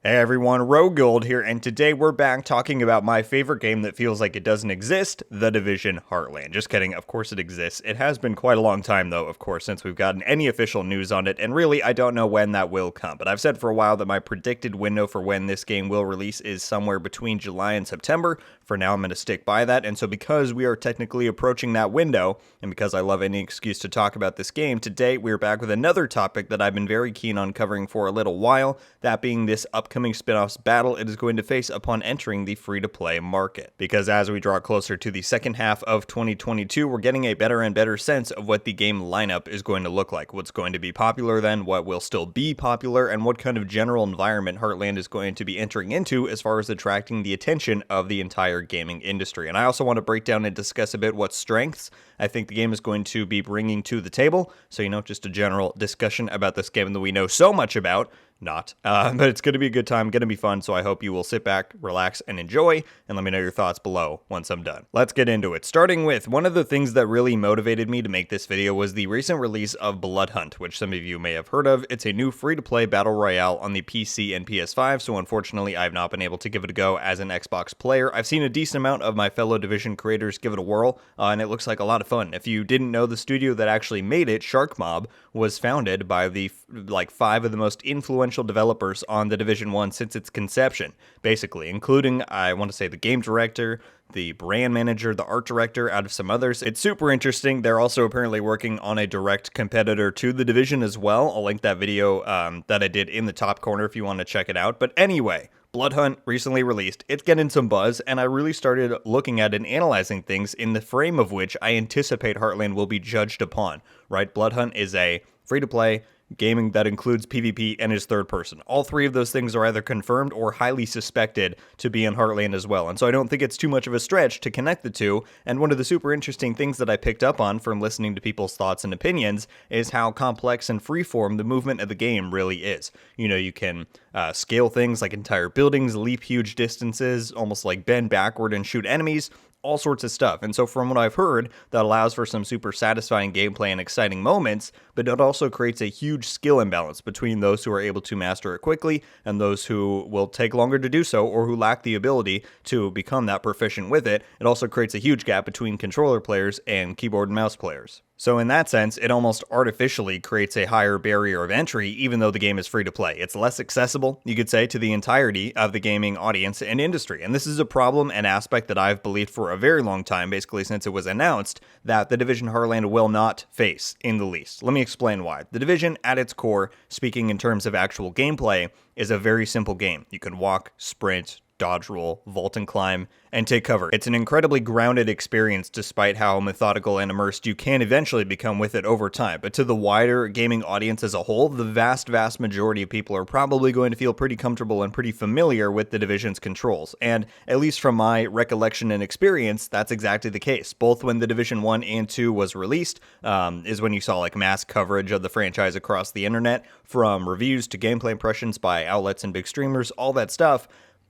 Hey everyone, RogueGold here, and today we're back talking about my favorite game that feels like it doesn't exist, The Division Heartland. Just kidding, of course it exists. It has been quite a long time though, of course, since we've gotten any official news on it, and really I don't know when that will come. But I've said for a while that my predicted window for when this game will release is somewhere between July and September. For now I'm going to stick by that, and so because we are technically approaching that window, and because I love any excuse to talk about this game, today we're back with another topic that I've been very keen on covering for a little while, that being this upcoming spin-offs battle it is going to face upon entering the free-to-play market. Because as we draw closer to the second half of 2022, we're getting a better and better sense of what the game lineup is going to look like, what's going to be popular then, what will still be popular, and what kind of general environment Heartland is going to be entering into as far as attracting the attention of the entire gaming industry. And I also want to break down and discuss a bit what strengths I think the game is going to be bringing to the table. So, just a general discussion about this game that we know so much about. But it's going to be a good time, going to be fun, so I hope you will sit back, relax, and enjoy, and let me know your thoughts below once I'm done. Let's get into it. Starting with, one of the things that really motivated me to make this video was the recent release of Blood Hunt, which some of you may have heard of. It's a new free-to-play battle royale on the PC and PS5, so unfortunately I've not been able to give it a go as an Xbox player. I've seen a decent amount of my fellow Division creators give it a whirl, and it looks like a lot of fun. If you didn't know, the studio that actually made it, Shark Mob, was founded by the 5 of the most influential developers on the Division 1 since its conception, basically, including, I want to say, the game director, the brand manager, the art director, out of some others. It's super interesting. They're also apparently working on a direct competitor to the Division as well. I'll link that video that I did in the top corner if you want to check it out. But anyway, Blood Hunt recently released. It's getting some buzz, and I really started looking at and analyzing things in the frame of which I anticipate Heartland will be judged upon, right? Blood Hunt is a free-to-play gaming that includes PvP and is third person. All three of those things are either confirmed or highly suspected to be in Heartland as well, and so I don't think it's too much of a stretch to connect the two. And one of the super interesting things that I picked up on from listening to people's thoughts and opinions is how complex and freeform the movement of the game really is. You can scale things like entire buildings, leap huge distances, almost like bend backward and shoot enemies, all sorts of stuff. And so from what I've heard, that allows for some super satisfying gameplay and exciting moments, but it also creates a huge skill imbalance between those who are able to master it quickly and those who will take longer to do so or who lack the ability to become that proficient with it. It also creates a huge gap between controller players and keyboard and mouse players. So in that sense, it almost artificially creates a higher barrier of entry, even though the game is free to play. It's less accessible, you could say, to the entirety of the gaming audience and industry. And this is a problem and aspect that I've believed for a very long time, basically since it was announced, that the Division Heartland will not face in the least. Let me explain why. The Division, at its core, speaking in terms of actual gameplay, is a very simple game. You can walk, sprint, dodge roll, vault and climb, and take cover. It's an incredibly grounded experience despite how methodical and immersed you can eventually become with it over time. But to the wider gaming audience as a whole, the vast majority of people are probably going to feel pretty comfortable and pretty familiar with the Division's controls. And at least from my recollection and experience, that's exactly the case. Both when the Division 1 and 2 was released, is when you saw like mass coverage of the franchise across the internet, from reviews to gameplay impressions by outlets and big streamers, all that stuff.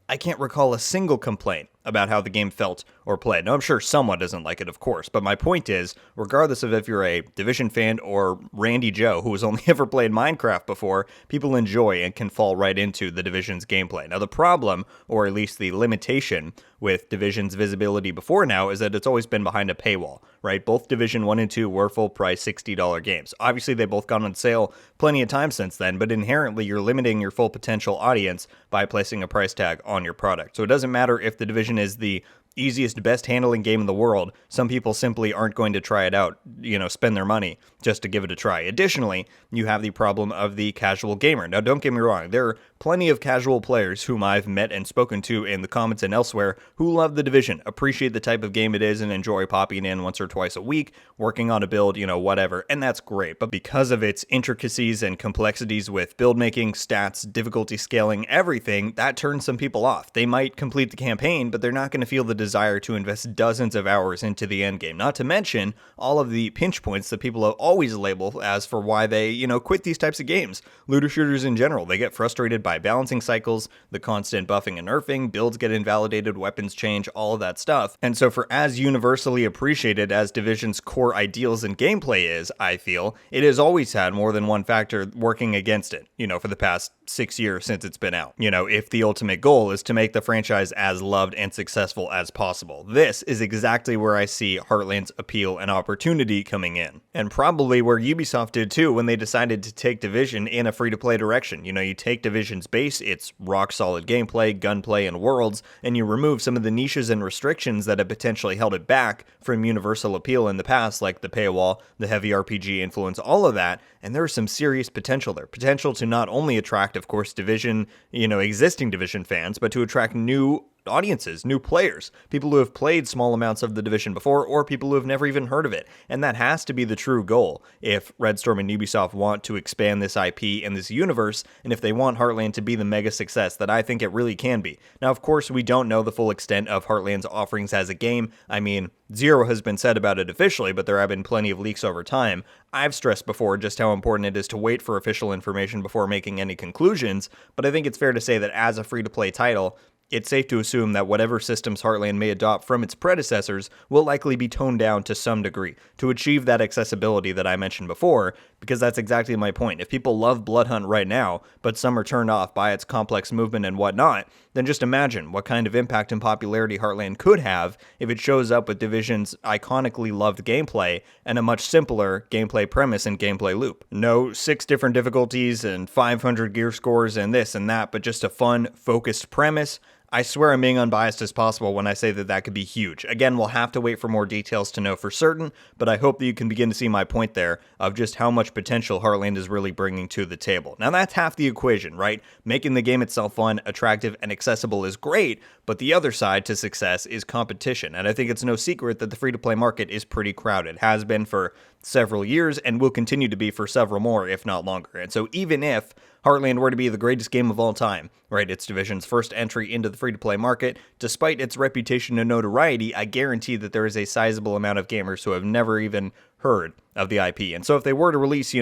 I can't recall a single complaint about how the game felt or played. Now, I'm sure someone doesn't like it, of course, but my point is, regardless of if you're a Division fan or Randy Joe, who has only ever played Minecraft before, people enjoy and can fall right into the Division's gameplay. Now, the problem, or at least the limitation, with Division's visibility before now is that it's always been behind a paywall, right? Both Division 1 and 2 were full-price $60 games. Obviously, they've both gone on sale plenty of times since then, but inherently, you're limiting your full potential audience by placing a price tag on your product. So it doesn't matter if the Division is the easiest, best handling game in the world. Some people simply aren't going to try it out, spend their money just to give it a try. Additionally, you have the problem of the casual gamer. Now, don't get me wrong, there are plenty of casual players whom I've met and spoken to in the comments and elsewhere who love the Division, appreciate the type of game it is, and enjoy popping in once or twice a week, working on a build, whatever, and that's great. But because of its intricacies and complexities with build making, stats, difficulty scaling, everything, that turns some people off. They might complete the campaign, but they're not going to feel the desire to invest dozens of hours into the end game. Not to mention all of the pinch points that people have always labeled as for why they, quit these types of games. Looter shooters in general, they get frustrated by balancing cycles, the constant buffing and nerfing, builds get invalidated, weapons change, all of that stuff. And so for as universally appreciated as Division's core ideals and gameplay is, I feel, it has always had more than one factor working against it, for the past 6 years since it's been out. You know, if the ultimate goal is to make the franchise as loved and successful as possible. This is exactly where I see Heartland's appeal and opportunity coming in. And probably where Ubisoft did too when they decided to take Division in a free-to-play direction. You know, you take Division's base, its rock-solid gameplay, gunplay, and worlds, and you remove some of the niches and restrictions that have potentially held it back from universal appeal in the past, like the paywall, the heavy RPG influence, all of that, and there's some serious potential there. Potential to not only attract, of course, Division, existing Division fans, but to attract new audiences, new players, people who have played small amounts of the Division before, or people who have never even heard of it. And that has to be the true goal if Red Storm and Ubisoft want to expand this IP and this universe, and if they want Heartland to be the mega success that I think it really can be. Now, of course, we don't know the full extent of Heartland's offerings as a game. I mean, zero has been said about it officially, but there have been plenty of leaks over time. I've stressed before just how important it is to wait for official information before making any conclusions, but I think it's fair to say that as a free-to-play title, it's safe to assume that whatever systems Heartland may adopt from its predecessors will likely be toned down to some degree to achieve that accessibility that I mentioned before, because that's exactly my point. If people love Bloodhunt right now, but some are turned off by its complex movement and whatnot, then just imagine what kind of impact and popularity Heartland could have if it shows up with Division's iconically loved gameplay and a much simpler gameplay premise and gameplay loop. No 6 different difficulties and 500 gear scores and this and that, but just a fun, focused premise. I swear I'm being unbiased as possible when I say that that could be huge. Again, we'll have to wait for more details to know for certain, but I hope that you can begin to see my point there of just how much potential Heartland is really bringing to the table. Now, that's half the equation, right? Making the game itself fun, attractive, and accessible is great, but the other side to success is competition, and I think it's no secret that the free-to-play market is pretty crowded. Has been for several years and will continue to be for several more, if not longer. And so even if Heartland were to be the greatest game of all time, right, it's Division's first entry into the free-to-play market, despite its reputation and notoriety, I guarantee that there is a sizable amount of gamers who have never even heard of the IP. And so if they were to release,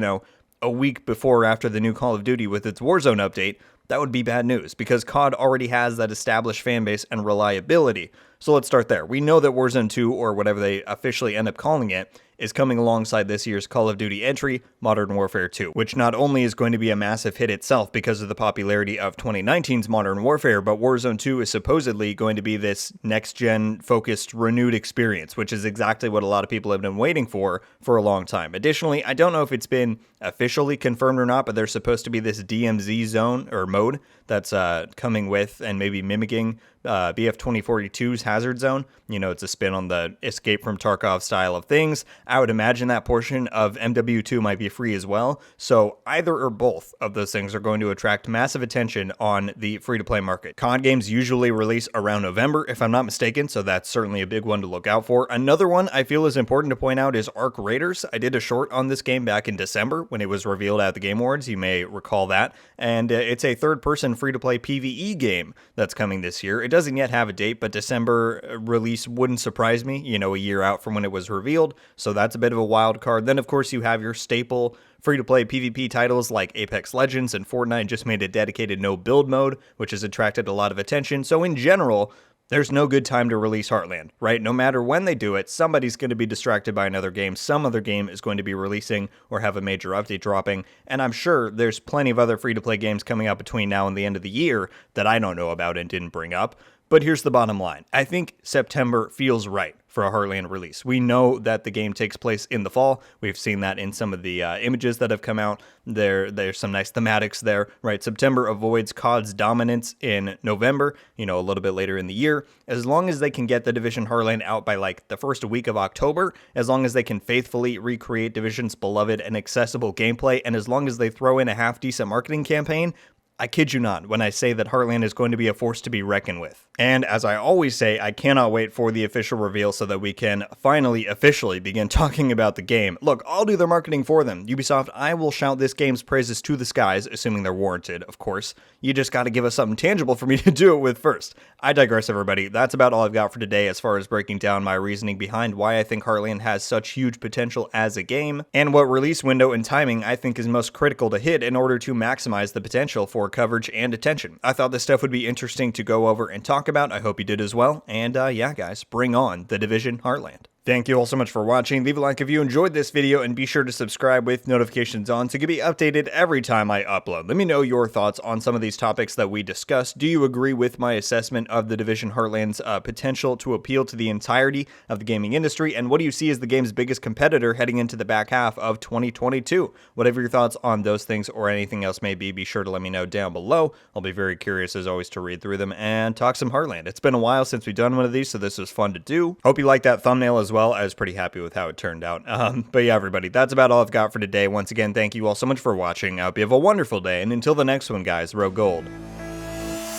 a week before or after the new Call of Duty with its Warzone update, that would be bad news, because COD already has that established fanbase and reliability. So let's start there. We know that Warzone 2, or whatever they officially end up calling it, is coming alongside this year's Call of Duty entry, Modern Warfare 2, which not only is going to be a massive hit itself because of the popularity of 2019's Modern Warfare, but Warzone 2 is supposedly going to be this next-gen focused, renewed experience, which is exactly what a lot of people have been waiting for a long time. Additionally, I don't know if it's been officially confirmed or not, but there's supposed to be this DMZ zone, or mode, that's coming with and maybe mimicking BF 2042's Hazard Zone. It's a spin on the Escape from Tarkov style of things. I would imagine that portion of MW2 might be free as well. So either or both of those things are going to attract massive attention on the free-to-play market. COD games usually release around November, if I'm not mistaken, so that's certainly a big one to look out for. Another one I feel is important to point out is Arc Raiders. I did a short on this game back in December when it was revealed at the Game Awards. You may recall that. And it's a third-person free-to-play PvE game that's coming this year. It doesn't yet have a date, but December release wouldn't surprise me, a year out from when it was revealed. So that's a bit of a wild card. Then, of course, you have your staple free-to-play PvP titles like Apex Legends, and Fortnite just made a dedicated no-build mode, which has attracted a lot of attention. So in general, there's no good time to release Heartland, right? No matter when they do it, somebody's going to be distracted by another game. Some other game is going to be releasing or have a major update dropping. And I'm sure there's plenty of other free-to-play games coming out between now and the end of the year that I don't know about and didn't bring up. But here's the bottom line. I think September feels right for a Heartland release. We know that the game takes place in the fall. We've seen that in some of the images that have come out. There's some nice thematics there, right? September avoids COD's dominance in November, a little bit later in the year. As long as they can get the Division Heartland out by like the first week of October, as long as they can faithfully recreate Division's beloved and accessible gameplay, and as long as they throw in a half-decent marketing campaign, I kid you not when I say that Heartland is going to be a force to be reckoned with. And as I always say, I cannot wait for the official reveal so that we can finally officially begin talking about the game. Look, I'll do their marketing for them. Ubisoft, I will shout this game's praises to the skies, assuming they're warranted, of course. You just got to give us something tangible for me to do it with first. I digress, everybody. That's about all I've got for today as far as breaking down my reasoning behind why I think Heartland has such huge potential as a game, and what release window and timing I think is most critical to hit in order to maximize the potential for coverage and attention. I thought this stuff would be interesting to go over and talk about. I hope you did as well. And yeah, guys, bring on the Division Heartland. Thank you all so much for watching. Leave a like if you enjoyed this video, and be sure to subscribe with notifications on to be updated every time I upload. Let me know your thoughts on some of these topics that we discussed. Do you agree with my assessment of The Division Heartland's potential to appeal to the entirety of the gaming industry? And what do you see as the game's biggest competitor heading into the back half of 2022? Whatever your thoughts on those things or anything else may be sure to let me know down below. I'll be very curious as always to read through them and talk some Heartland. It's been a while since we've done one of these, so this was fun to do. Hope you liked that thumbnail as well. I was pretty happy with how it turned out. But yeah, everybody, that's about all I've got for today. Once again, thank you all so much for watching. I hope you have a wonderful day, and until the next one, guys, RogueGold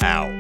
out.